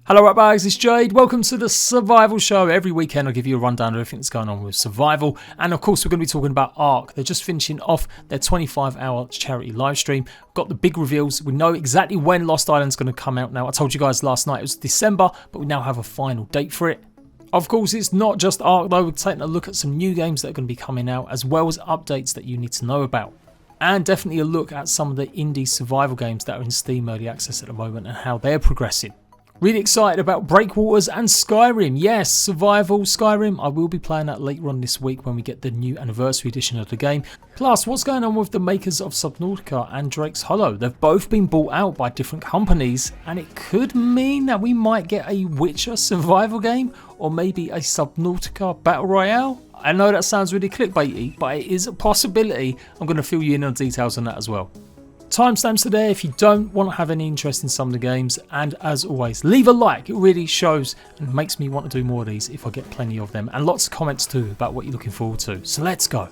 Hello right guys, it's Jade. Welcome to the Survival Show. Every weekend I'll give you a rundown of everything that's going on with survival. And of course we're going to be talking about ARK. They're just finishing off their 25-hour charity live stream. Got the big reveals. We know exactly when Lost Island's going to come out now. I told you guys last night it was December, but we now have a final date for it. Of course it's not just ARK though. We're taking a look at some new games that are going to be coming out, as well as updates that you need to know about. And definitely a look at some of the indie survival games that are in Steam Early Access at the moment and how they're progressing. Really excited about Breakwaters and Skyrim. Yes, survival Skyrim. I will be playing that later on this week when we get the new anniversary edition of the game. Plus, what's going on with the makers of Subnautica and Drake's Hollow? They've both been bought out by different companies, and it could mean that we might get a Witcher survival game or maybe a Subnautica battle royale. I know that sounds really clickbaity, but it is a possibility. I'm going to fill you in on details on that as well. Timestamps are there if you don't want to have any interest in some of the games, and as always leave a like. It really shows and makes me want to do more of these if I get plenty of them, and lots of comments too about what you're looking forward to. So let's go.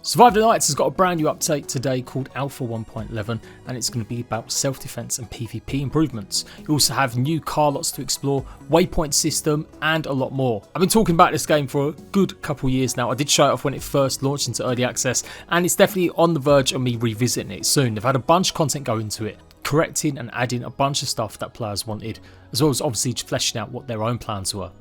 Survive the Nights has got a brand new update today called Alpha 1.11, and it's going to be about self-defense and PvP improvements. You also have new car lots to explore, waypoint system, and a lot more. I've been talking about this game for a good couple years now. I did show it off when it first launched into early access, and it's definitely on the verge of me revisiting it soon. They've had a bunch of content go into it, correcting and adding a bunch of stuff that players wanted, as well as obviously fleshing out what their own plans were.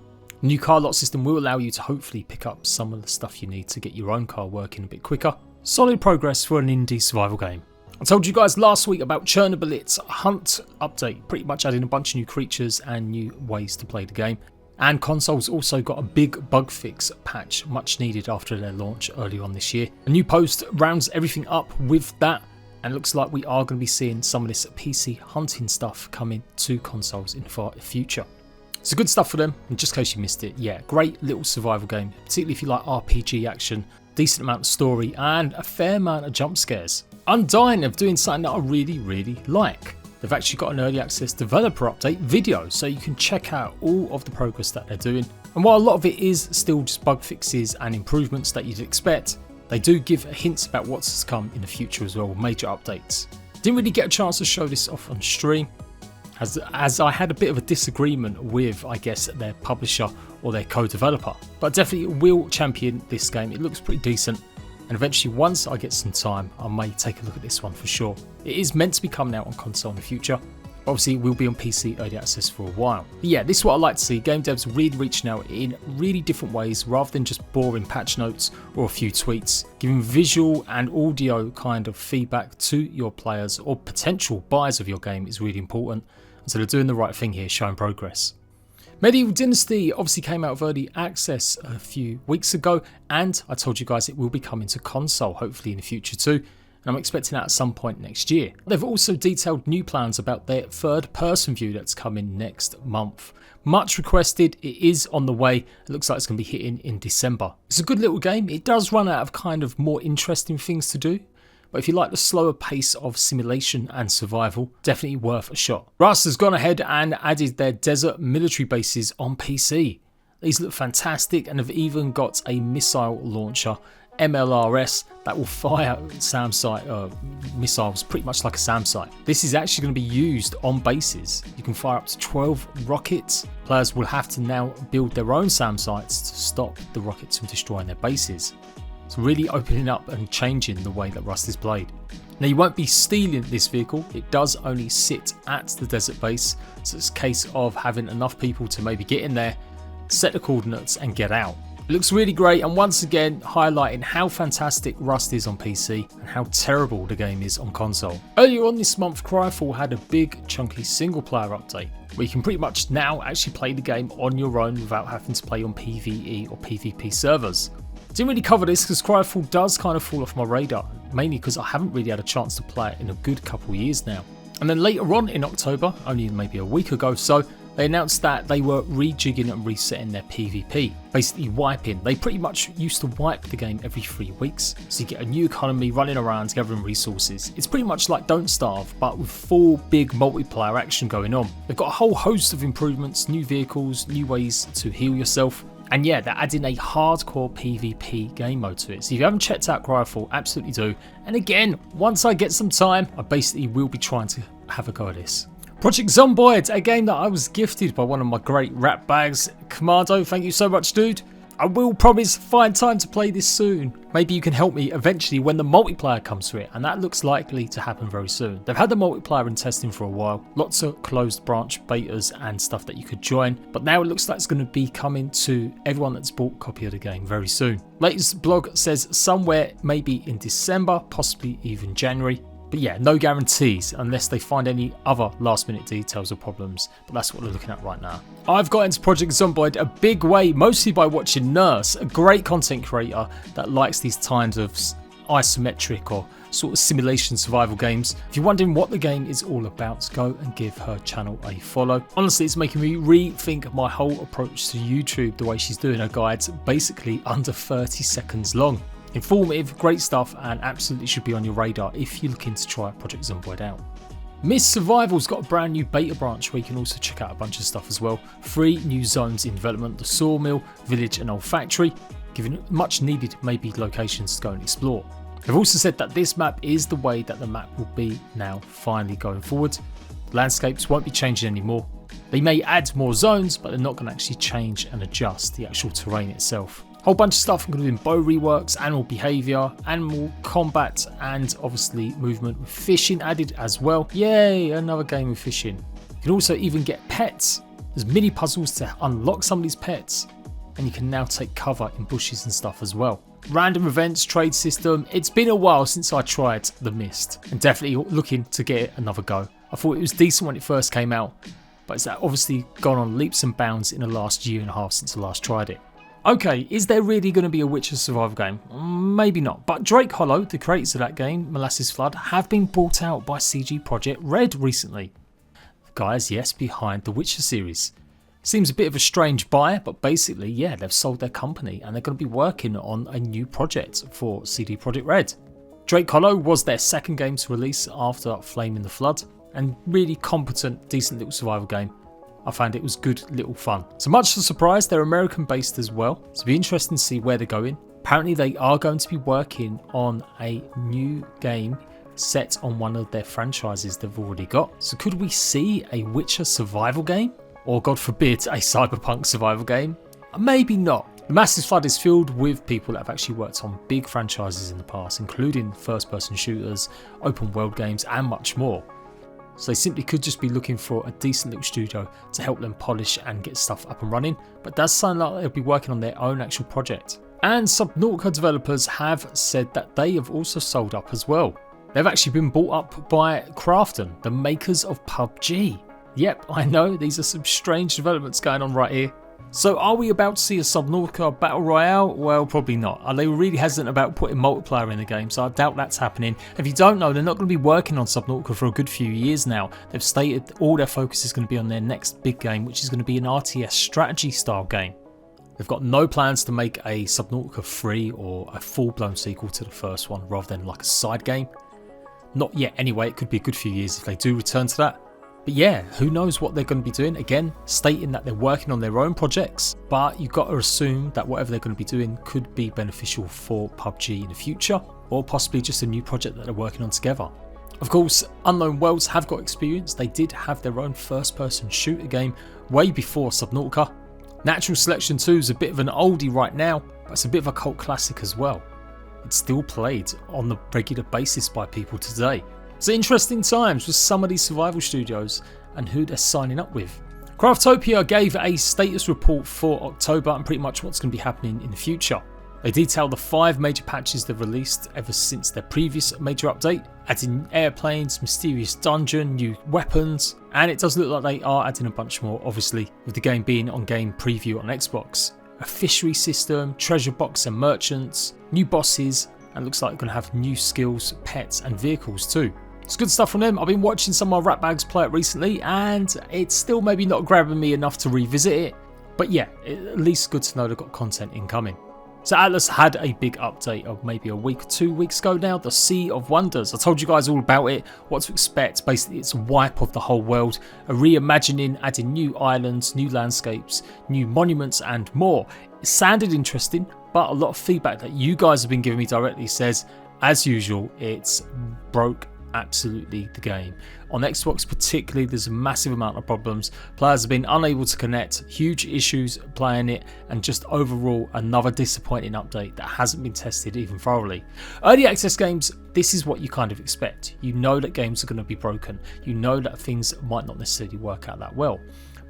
The new car lot system will allow you to hopefully pick up some of the stuff you need to get your own car working a bit quicker. Solid progress for an indie survival game. I told you guys last week about Chernobylite's Hunt update, pretty much adding a bunch of new creatures and new ways to play the game. And consoles also got a big bug fix patch, much needed after their launch earlier on this year. A new post rounds everything up with that, and it looks like we are going to be seeing some of this PC hunting stuff coming to consoles in the far future. So good stuff for them, and just in case you missed it, yeah, great little survival game, particularly if you like RPG action, decent amount of story, and a fair amount of jump scares. Undying are doing something that I really like. They've actually got an early access developer update video, so you can check out all of the progress that they're doing. And while a lot of it is still just bug fixes and improvements that you'd expect, they do give hints about what's to come in the future as well, with major updates. Didn't really get a chance to show this off on stream, as I had a bit of a disagreement with, I guess, their publisher or their co-developer. But definitely will champion this game. It looks pretty decent, and eventually once I get some time I may take a look at this one for sure. It is meant to be coming out on console in the future. Obviously it will be on PC early access for a while. But yeah, this is what I like to see. Game devs really reaching out in really different ways rather than just boring patch notes or a few tweets. Giving visual and audio kind of feedback to your players or potential buyers of your game is really important. So they're doing the right thing here, showing progress. Medieval Dynasty obviously came out of early access a few weeks ago, and I told you guys it will be coming to console hopefully in the future too, and I'm expecting that at some point next year. They've also detailed new plans about their third person view that's coming next month. Much requested, it is on the way. It looks like it's going to be hitting in December. It's a good little game. It does run out of kind of more interesting things to do, but if you like the slower pace of simulation and survival, definitely worth a shot. Rust has gone ahead and added their desert military bases on PC. These look fantastic, and have even got a missile launcher, MLRS, that will fire missiles pretty much like a SAM site. This is actually going to be used on bases. You can fire up to 12 rockets. Players will have to now build their own SAM sites to stop the rockets from destroying their bases. It's really opening up and changing the way that Rust is played. Now you won't be stealing this vehicle, it does only sit at the desert base, so it's a case of having enough people to maybe get in there, set the coordinates and get out. It looks really great, and once again highlighting how fantastic Rust is on PC and how terrible the game is on console. Earlier on this month, Cryofall had a big chunky single player update where you can pretty much now actually play the game on your own without having to play on PvE or PvP servers. Didn't really cover this because Cryofall does kind of fall off my radar, mainly because I haven't really had a chance to play it in a good couple of years now. And then later on in October, only maybe a week ago so, they announced that they were rejigging and resetting their PvP, basically wiping. They pretty much used to wipe the game every 3 weeks, so you get a new economy running around gathering resources. It's pretty much like Don't Starve, but with full big multiplayer action going on. They've got a whole host of improvements, new vehicles, new ways to heal yourself. And yeah, they're adding a hardcore PvP game mode to it. So if you haven't checked out Cryofall, absolutely do. And again, once I get some time, I basically will be trying to have a go at this. Project Zomboid, a game that I was gifted by one of my great rat bags. Commando, thank you so much, dude. I will promise find time to play this soon. Maybe you can help me eventually when the multiplayer comes to it, and that looks likely to happen very soon. They've had the multiplayer in testing for a while, lots of closed branch betas and stuff that you could join, but now it looks like it's going to be coming to everyone that's bought a copy of the game very soon. Latest blog says somewhere maybe in December, possibly even January. But yeah, no guarantees unless they find any other last minute details or problems, but that's what we're looking at right now. I've got into Project Zomboid a big way, mostly by watching Nurse, a great content creator that likes these kinds of isometric or sort of simulation survival games. If you're wondering what the game is all about, go and give her channel a follow. Honestly, it's making me rethink my whole approach to YouTube, the way she's doing her guides, basically under 30 seconds long. Informative, great stuff, and absolutely should be on your radar if you're looking to try Project Zomboid out. Miss Survival's got a brand new beta branch where you can also check out a bunch of stuff as well. 3 new zones in development: the sawmill, village and old factory, giving much needed maybe locations to go and explore. They've also said that this map is the way that the map will be now finally going forward. The landscapes won't be changing anymore. They may add more zones, but they're not going to actually change and adjust the actual terrain itself. Whole bunch of stuff, including bow reworks, animal behaviour, animal combat, and obviously movement with fishing added as well. Yay, another game with fishing. You can also even get pets. There's mini puzzles to unlock some of these pets, and you can now take cover in bushes and stuff as well. Random events, trade system. It's been a while since I tried The Mist, and definitely looking to get it another go. I thought it was decent when it first came out, but it's obviously gone on leaps and bounds in the last year and a half since I last tried it. Okay, is there really going to be a Witcher survival game? Maybe not, but Drake Hollow, the creators of that game, Molasses Flood, have been bought out by CG Projekt Red recently. The guys, yes, behind the Witcher series. Seems a bit of a strange buy, but basically, yeah, they've sold their company and they're going to be working on a new project for CD Projekt Red. Drake Hollow was their second game to release after Flame in the Flood, and really competent, decent little survival game. I found it was good little fun. So much to surprise, they're American based as well, so it'll be interesting to see where they're going. Apparently they are going to be working on a new game set on one of their franchises they've already got. So could we see a Witcher survival game? Or God forbid, a cyberpunk survival game? Maybe not. The Massive Flood is filled with people that have actually worked on big franchises in the past, including first person shooters, open world games and much more. So they simply could just be looking for a decent little studio to help them polish and get stuff up and running, but it does sound like they'll be working on their own actual project. And Subnautica developers have said that they have also sold up as well. They've actually been bought up by Krafton, the makers of PUBG. Yep, I know, these are some strange developments going on right here. So are we about to see a Subnautica Battle Royale? Well, probably not. They were really hesitant about putting multiplayer in the game, so I doubt that's happening. If you don't know, they're not going to be working on Subnautica for a good few years now. They've stated all their focus is going to be on their next big game, which is going to be an RTS strategy style game. They've got no plans to make a Subnautica 3 or a full-blown sequel to the first one, rather than like a side game. Not yet anyway, it could be a good few years if they do return to that. But yeah, who knows what they're going to be doing. Again, stating that they're working on their own projects, but you've got to assume that whatever they're going to be doing could be beneficial for PUBG in the future, or possibly just a new project that they're working on together. Of course, Unknown Worlds have got experience. They did have their own first-person shooter game way before Subnautica. Natural Selection 2 is a bit of an oldie right now, but it's a bit of a cult classic as well. It's still played on the regular basis by people today. So interesting times with some of these survival studios and who they're signing up with. Craftopia gave a status report for October and pretty much what's going to be happening in the future. They detail the 5 major patches they've released ever since their previous major update, adding airplanes, mysterious dungeon, new weapons, and it does look like they are adding a bunch more, obviously, with the game being on game preview on Xbox. A fishery system, treasure box and merchants, new bosses, and looks like they're going to have new skills, pets and vehicles too. It's good stuff from them. I've been watching some of my ratbags play it recently and it's still maybe not grabbing me enough to revisit it. But yeah, at least good to know they've got content incoming. So Atlas had a big update of maybe a week or 2 weeks ago now, the Sea of Wonders. I told you guys all about it, what to expect. Basically it's a wipe of the whole world, a reimagining, adding new islands, new landscapes, new monuments and more. It sounded interesting, but a lot of feedback that you guys have been giving me directly says, as usual, it's broke absolutely the game. On Xbox particularly, there's a massive amount of problems. Players have been unable to connect, huge issues playing it, and just overall another disappointing update that hasn't been tested even thoroughly. Early access games, this is what you kind of expect. You know that games are going to be broken. You know that things might not necessarily work out that well.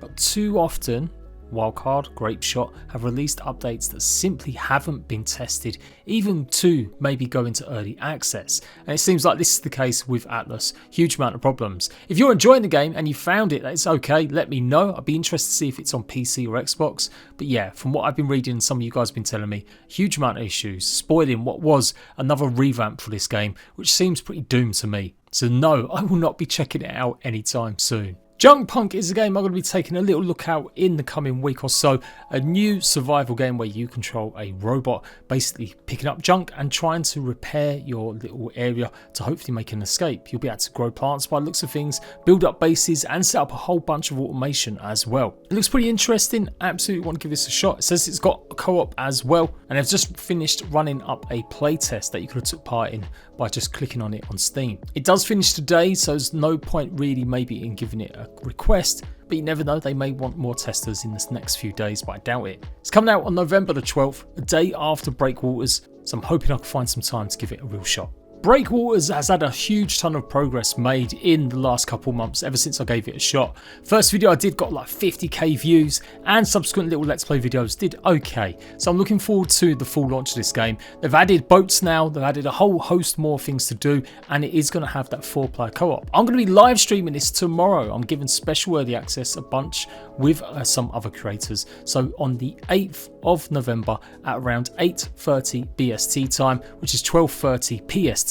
But too often, Wildcard, Grapeshot have released updates that simply haven't been tested, even to maybe go into early access. And it seems like this is the case with Atlas. Huge amount of problems. If you're enjoying the game and you found it, it's okay, let me know. I'd be interested to see if it's on PC or Xbox. But yeah, from what I've been reading and some of you guys have been telling me, huge amount of issues, spoiling what was another revamp for this game, which seems pretty doomed to me. So no, I will not be checking it out anytime soon. Junkpunk is a game I'm going to be taking a little look out in the coming week or so. A new survival game where you control a robot basically picking up junk and trying to repair your little area to hopefully make an escape. You'll be able to grow plants by the looks of things, build up bases and set up a whole bunch of automation as well. It looks pretty interesting. Absolutely want to give this a shot. It says it's got a co-op as well, and I've just finished running up a playtest that you could have took part in by just clicking on it on Steam. It does finish today, so there's no point really maybe in giving it a request, but you never know, they may want more testers in this next few days, but I doubt it. It's coming out on November the 12th, a day after Breakwaters, so I'm hoping I can find some time to give it a real shot. Breakwaters has had a huge ton of progress made in the last couple months ever since I gave it a shot. First video I did got like 50k views, and subsequent little let's play videos did okay. So I'm looking forward to the full launch of this game. They've added boats now, they've added a whole host more things to do, and it is going to have that 4-player co-op. I'm going to be live streaming this tomorrow. I'm giving special early access a bunch with some other creators. So on the 8th of November at around 8:30 BST time, which is 12:30 PST,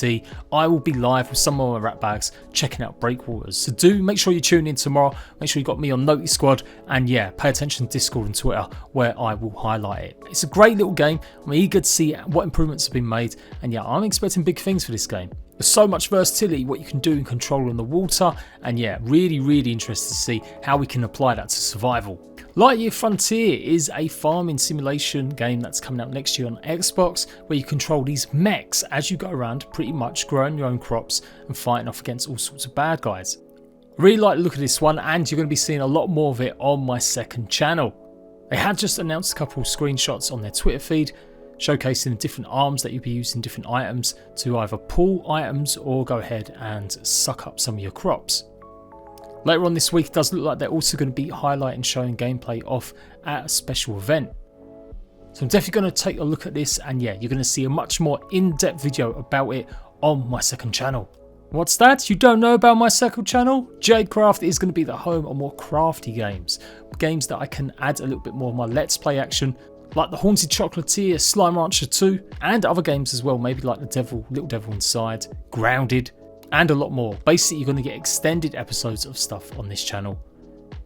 I will be live with some of my rat bags checking out Breakwaters. So do make sure you tune in tomorrow. Make sure you got me on Noti Squad, and yeah, pay attention to Discord and Twitter where I will highlight it. It's a great little game. I'm eager to see what improvements have been made, and yeah, I'm expecting big things for this game. There's so much versatility, what you can do in control on the water, and yeah, really interested to see how we can apply that to survival. Lightyear Frontier is a farming simulation game that's coming out next year on Xbox, where you control these mechs as you go around pretty much growing your own crops and fighting off against all sorts of bad guys. I really like the look of this one, and you're going to be seeing a lot more of it on my second channel. They had just announced a couple of screenshots on their Twitter feed, showcasing the different arms that you'll be using different items to either pull items or go ahead and suck up some of your crops. Later on this week, it does look like they're also going to be highlighting, showing gameplay off at a special event. So I'm definitely going to take a look at this, and yeah, you're going to see a much more in-depth video about it on my second channel. What's that? You don't know about my second channel? JADECraft is going to be the home of more crafty games. Games that I can add a little bit more of my let's play action, like the Haunted Chocolatier, Slime Rancher 2, and other games as well, maybe like the Little Devil Inside, Grounded, and a lot more. Basically, you're going to get extended episodes of stuff on this channel,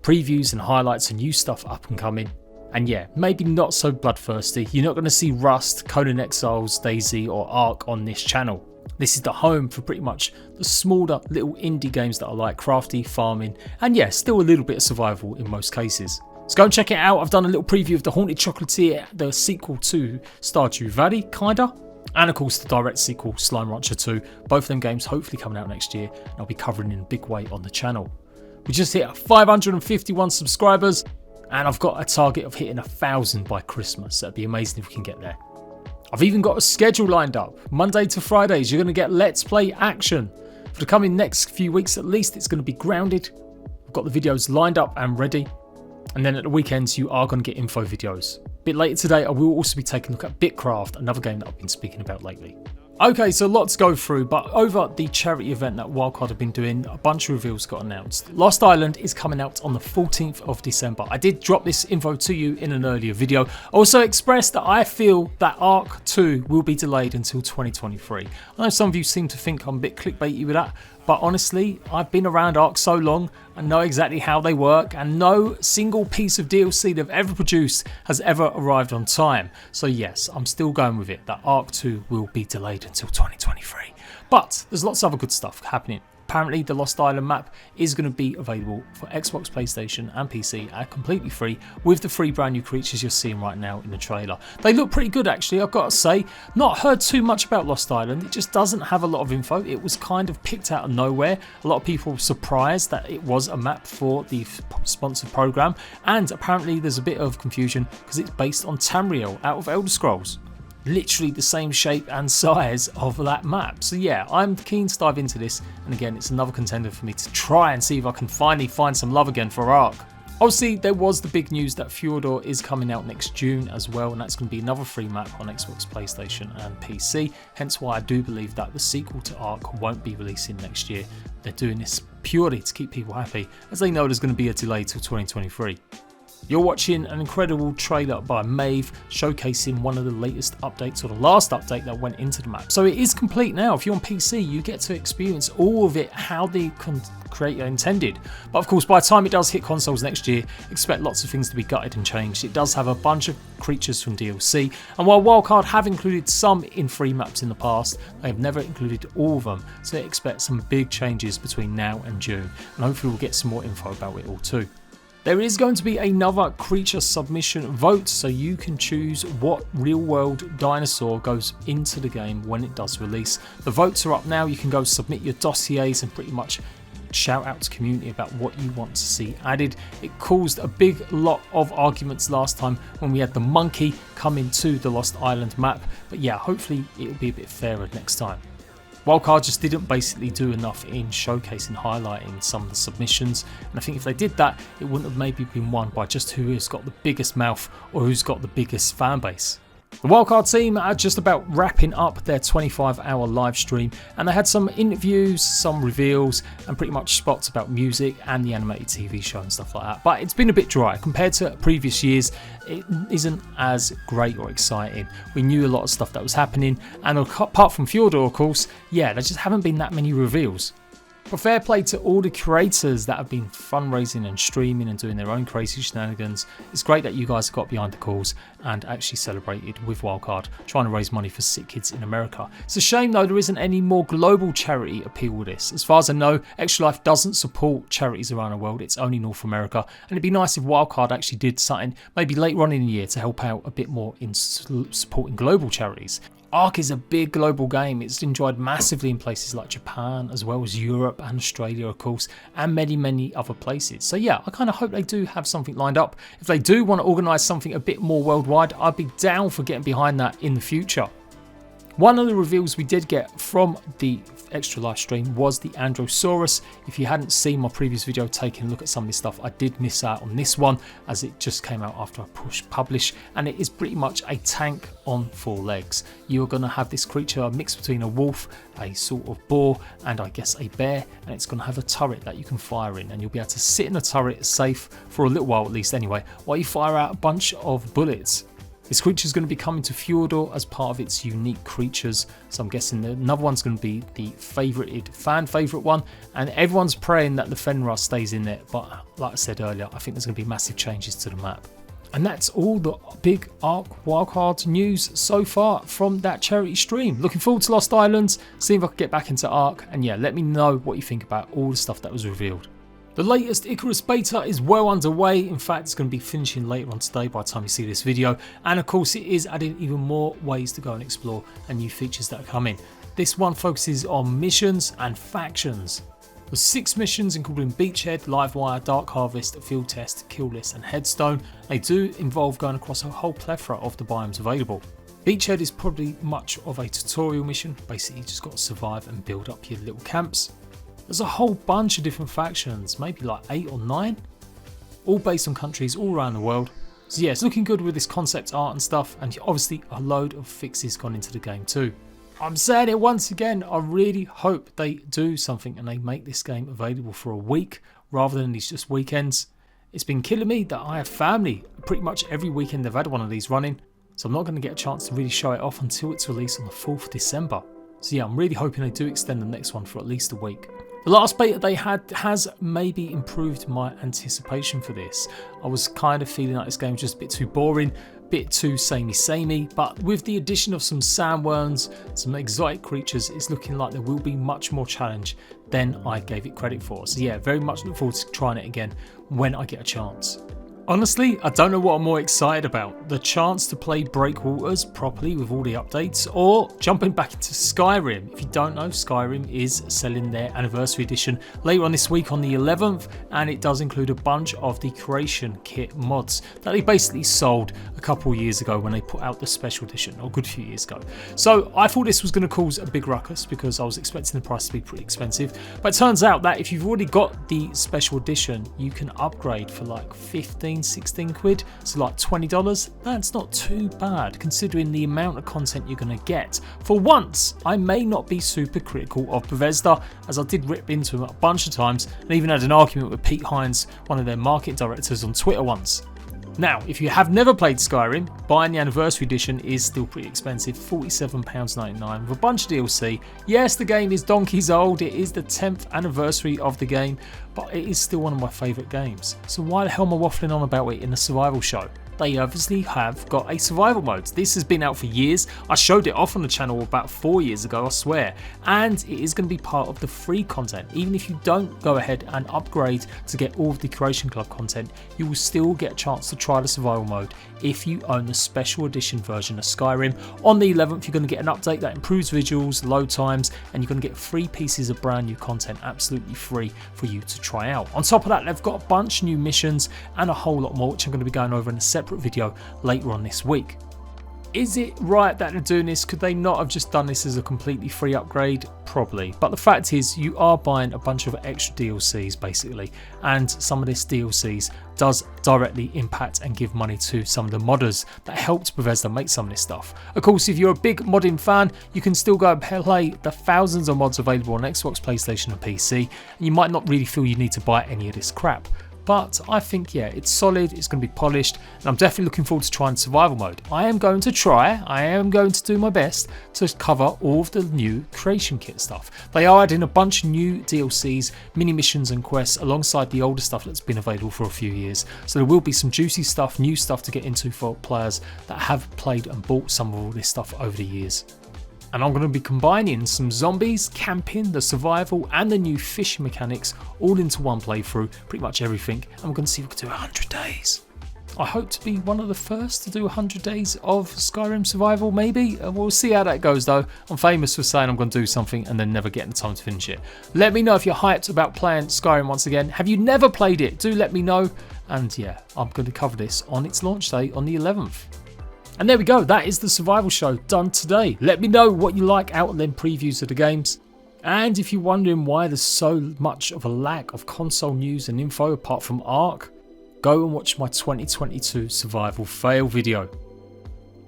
previews and highlights and new stuff up and coming. And yeah, maybe not so bloodthirsty. You're not going to see Rust, Conan Exiles, DayZ or ARK on this channel. This is the home for pretty much the smaller little indie games that I like, crafty, farming, and yeah, still a little bit of survival in most cases. So go and check it out. I've done a little preview of the Haunted Chocolatier, the sequel to Stardew Valley, kinda. And of course the direct sequel, Slime Rancher 2. Both of them games hopefully coming out next year, and I'll be covering in a big way on the channel. We just hit 551 subscribers, and I've got a target of hitting 1,000 by Christmas. So it'd be amazing if we can get there. I've even got a schedule lined up. Monday to Fridays, you're going to get Let's Play action. For the coming next few weeks at least, it's going to be Grounded. I've got the videos lined up and ready. And then at the weekends, you are going to get info videos. A bit later today, I will also be taking a look at Bitcraft, another game that I've been speaking about lately. Okay, so a lot to go through, but over the charity event that Wildcard have been doing, a bunch of reveals got announced. Lost Island is coming out on the 14th of December. I did drop this info to you in an earlier video. Also expressed that I feel that ARK 2 will be delayed until 2023. I know some of you seem to think I'm a bit clickbaity with that, but honestly, I've been around ARK so long, I know exactly how they work, and no single piece of DLC they've ever produced has ever arrived on time. So yes, I'm still going with it, that ARK 2 will be delayed until 2023. But there's lots of other good stuff happening. Apparently the Lost Island map is going to be available for Xbox, PlayStation and PC at completely free, with the 3 brand new creatures you're seeing right now in the trailer. They look pretty good actually, I've got to say. Not heard too much about Lost Island, it just doesn't have a lot of info. It was kind of picked out of nowhere. A lot of people were surprised that it was a map for the sponsored program, and apparently there's a bit of confusion because it's based on Tamriel out of Elder Scrolls. Literally the same shape and size of that map. So yeah, I'm keen to dive into this, and again it's another contender for me to try and see if I can finally find some love again for ARK. Obviously there was the big news that Fjordor is coming out next June as well, and that's going to be another free map on Xbox, PlayStation and PC, hence why I do believe that the sequel to ARK won't be releasing next year. They're doing this purely to keep people happy, as they know there's going to be a delay till 2023. You're watching an incredible trailer by Maeve showcasing one of the latest updates, or the last update that went into the map. So it is complete now. If you're on PC, you get to experience all of it how the creator intended. But of course, by the time it does hit consoles next year, expect lots of things to be gutted and changed. It does have a bunch of creatures from DLC, and while Wildcard have included some in free maps in the past, they have never included all of them. So expect some big changes between now and June, and hopefully we'll get some more info about it all too. There is going to be another creature submission vote, so you can choose what real world dinosaur goes into the game when it does release. The votes are up now. You can go submit your dossiers and pretty much shout out to the community about what you want to see added. It caused a big lot of arguments last time when we had the monkey come into the Lost Island map, but yeah, hopefully it'll be a bit fairer next time. Wildcard just didn't basically do enough in showcasing, highlighting some of the submissions, and I think if they did that, it wouldn't have maybe been won by just who has got the biggest mouth or who's got the biggest fan base. The Wildcard team are just about wrapping up their 25-hour live stream, and they had some interviews, some reveals, and pretty much spots about music and the animated TV show and stuff like that. But it's been a bit dry compared to previous years. It isn't as great or exciting. We knew a lot of stuff that was happening, and apart from Fjordor, of course, yeah, there just haven't been that many reveals. But fair play to all the creators that have been fundraising and streaming and doing their own crazy shenanigans. It's great that you guys got behind the cause and actually celebrated with Wildcard, trying to raise money for sick kids in America. It's a shame though there isn't any more global charity appeal with this. As far as I know, Extra Life doesn't support charities around the world, it's only North America, and it'd be nice if Wildcard actually did something maybe later on in the year to help out a bit more in supporting global charities. ARK is a big global game. It's enjoyed massively in places like Japan, as well as Europe and Australia, of course, and many other places. So yeah, I kind of hope they do have something lined up. If they do want to organise something a bit more worldwide, I'd be down for getting behind that in the future. One of the reveals we did get from the extra live stream was the Androsaurus. If you hadn't seen my previous video taking a look at some of this stuff, I did miss out on this one as it just came out after I pushed publish, and it is pretty much a tank on 4 legs. You're going to have this creature mixed between a wolf, a sort of boar, and I guess a bear, and it's going to have a turret that you can fire in, and you'll be able to sit in a turret safe for a little while at least anyway, while you fire out a bunch of bullets. This creature is going to be coming to Fjordor as part of its unique creatures, so I'm guessing another one's going to be the fan favourite one, and everyone's praying that the Fenrir stays in there, but like I said earlier, I think there's going to be massive changes to the map. And that's all the big ARK Wildcard news so far from that charity stream. Looking forward to Lost Islands, seeing if I can get back into ARK, and yeah, let me know what you think about all the stuff that was revealed. The latest Icarus beta is well underway. In fact, it's going to be finishing later on today by the time you see this video. And of course, it is adding even more ways to go and explore and new features that are coming. This one focuses on missions and factions. There's 6 missions including Beachhead, Livewire, Dark Harvest, Field Test, Kill List and Headstone. They do involve going across a whole plethora of the biomes available. Beachhead is probably much of a tutorial mission. Basically, you just got to survive and build up your little camps. There's a whole bunch of different factions, maybe like 8 or 9, all based on countries all around the world. So yeah, it's looking good with this concept art and stuff, and obviously a load of fixes gone into the game too. I'm saying it once again, I really hope they do something and they make this game available for a week rather than these just weekends. It's been killing me that I have family. Pretty much every weekend they've had one of these running, so I'm not going to get a chance to really show it off until it's released on the 4th of December. So yeah, I'm really hoping they do extend the next one for at least a week. The last beta they had has maybe improved my anticipation for this. I was kind of feeling like this game was just a bit too boring, bit too samey, but with the addition of some sandworms, some exotic creatures, it's looking like there will be much more challenge than I gave it credit for. So yeah, very much look forward to trying it again when I get a chance. Honestly, I don't know what I'm more excited about, the chance to play Breakwaters properly with all the updates, or jumping back into Skyrim. If you don't know, Skyrim is selling their anniversary edition later on this week on the 11th, and it does include a bunch of the creation kit mods that they basically sold a couple of years ago when they put out the special edition, or a good few years ago. So I thought this was going to cause a big ruckus because I was expecting the price to be pretty expensive, but it turns out that if you've already got the special edition, you can upgrade for like 16 quid, so like $20. That's not too bad considering the amount of content you're going to get. For once, I may not be super critical of Bethesda, as I did rip into them a bunch of times and even had an argument with Pete Hines, one of their market directors, on Twitter once. Now, if you have never played Skyrim, buying the anniversary edition is still pretty expensive, £47.99 with a bunch of DLC. Yes, the game is donkeys old, it is the 10th anniversary of the game, but it is still one of my favourite games. So why the hell am I waffling on about it in a survival show? They obviously have got a survival mode. This has been out for years. I showed it off on the channel about 4 years ago, I swear. And it is going to be part of the free content. Even if you don't go ahead and upgrade to get all of the Creation Club content, you will still get a chance to try the survival mode if you own the special edition version of Skyrim. On the 11th, you're going to get an update that improves visuals, load times, and you're going to get 3 pieces of brand new content absolutely free for you to try out. On top of that, they've got a bunch of new missions and a whole lot more, which I'm going to be going over in a separate video later on this week. Is it right that they're doing this? Could they not have just done this as a completely free upgrade? Probably. But the fact is, you are buying a bunch of extra DLCs basically, and some of this DLCs does directly impact and give money to some of the modders that helped Bethesda make some of this stuff. Of course, if you're a big modding fan, you can still go and play the thousands of mods available on Xbox, PlayStation and PC, and you might not really feel you need to buy any of this crap. But I think, yeah, it's solid, it's going to be polished, and I'm definitely looking forward to trying survival mode. I am going to do my best to cover all of the new creation kit stuff. They are adding a bunch of new DLCs, mini missions and quests alongside the older stuff that's been available for a few years. So there will be some juicy stuff, new stuff to get into for players that have played and bought some of all this stuff over the years. And I'm going to be combining some zombies, camping, the survival and the new fishing mechanics all into one playthrough, pretty much everything, and we're going to see if we can do 100 days. I hope to be one of the first to do 100 days of Skyrim survival, maybe. We'll see how that goes though. I'm famous for saying I'm going to do something and then never getting the time to finish it. Let me know if you're hyped about playing Skyrim once again. Have you never played it? Do let me know. And yeah, I'm going to cover this on its launch day on the 11th. And there we go, that is the survival show done today. Let me know what you like out of them previews of the games. And if you're wondering why there's so much of a lack of console news and info apart from ARK, go and watch my 2022 survival fail video,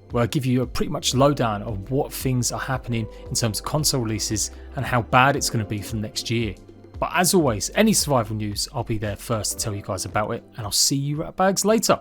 where I give you a pretty much lowdown of what things are happening in terms of console releases and how bad it's going to be for next year. But as always, any survival news, I'll be there first to tell you guys about it, and I'll see you at Bags later.